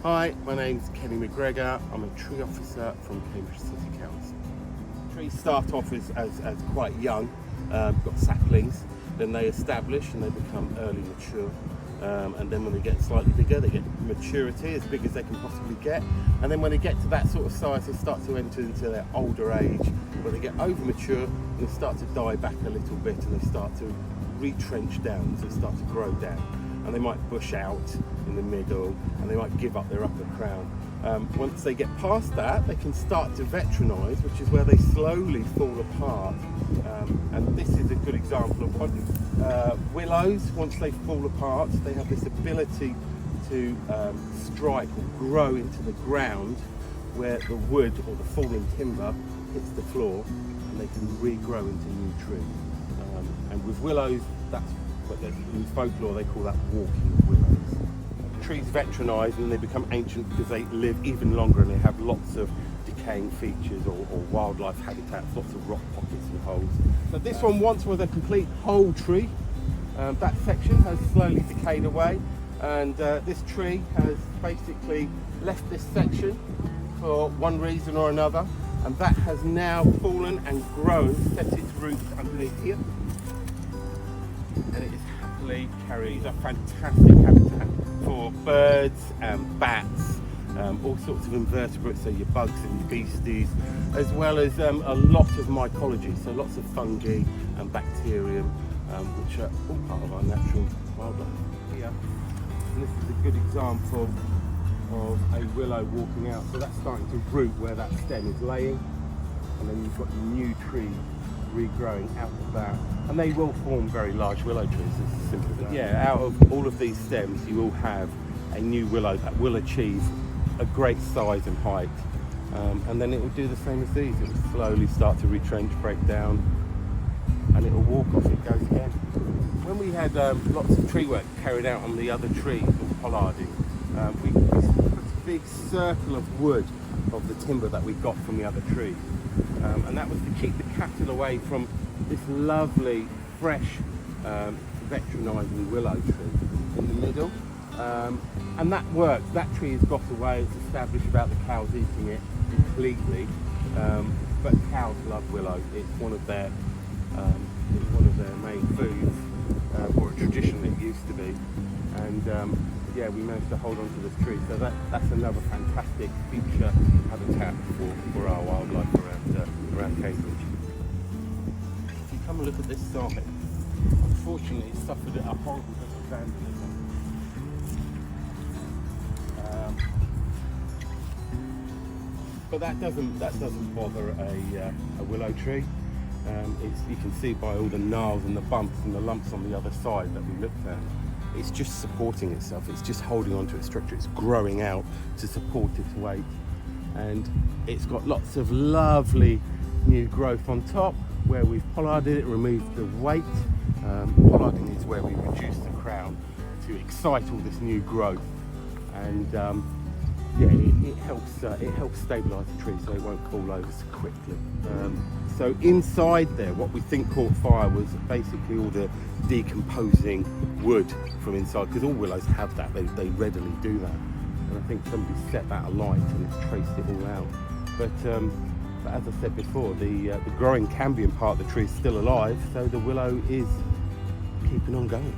Hi, my name's Kenny McGregor. I'm a tree officer from Cambridge City Council. Trees start off as quite young, got saplings, then they establish and they become early mature. And then when they get slightly bigger, they get maturity, as big as they can possibly get. And then when they get to that sort of size, they start to enter into their older age, where they get over mature and they start to die back a little bit and they start to retrench down, so they start to grow down. And they might bush out in the middle and they might give up their upper crown. Once they get past that, they can start to veteranize, which is where they slowly fall apart. And this is a good example of one. Willows, once they fall apart, they have this ability to strike or grow into the ground where the wood or the fallen timber hits the floor, and they can regrow into new trees. And with willows, that's what in folklore they call that walking willows. Trees veteranize and they become ancient because they live even longer and they have lots of decaying features or wildlife habitats, lots of rock pockets and holes. So this one once was a complete whole tree. That section has slowly decayed away, and this tree has basically left this section for one reason or another, and that has now fallen and grown, set its roots underneath here, and it is happily carries a fantastic habitat for birds and bats, all sorts of invertebrates, so your bugs and your beasties, as well as a lot of mycology, so lots of fungi and bacterium, which are all part of our natural wildlife. Here, and this is a good example of a willow walking out, so that's starting to root where that stem is laying, and then you've got your new tree regrowing out of that, and they will form very large willow trees. It's as simple as that. Yeah, out of all of these stems you will have a new willow that will achieve a great size and height, and then it will do the same as these. It will slowly start to retrench, break down, and it will walk off. It goes again. When we had lots of tree work carried out on the other trees and pollarding, we put a big circle of wood of the timber that we got from the other trees. And that was to keep the cattle away from this lovely, fresh, veteranizing willow tree in the middle. And that worked. That tree has got away. It's established about the cows eating it completely. But cows love willow. It's one of their main foods, or traditionally it used to be. And yeah, we managed to hold on to this tree. So that's another fantastic feature habitat for our wildlife around Cambridge. If you come and look at this site, unfortunately it suffered a horrible bit of vandalism. But that doesn't bother a willow tree. You can see by all the gnarls and the bumps and the lumps on the other side that we looked at. It's just supporting itself, it's just holding onto its structure, it's growing out to support its weight. And it's got lots of lovely new growth on top where we've pollarded it, removed the weight. Pollarding is where we reduce the crown to excite all this new growth. And yeah, it helps stabilise the tree so it won't fall over so quickly. So inside there, what we think caught fire was basically all the decomposing wood from inside, because all willows have that, they readily do that. And I think somebody set that alight and it's traced it all out. But as I said before, the growing cambium part of the tree is still alive, so the willow is keeping on going.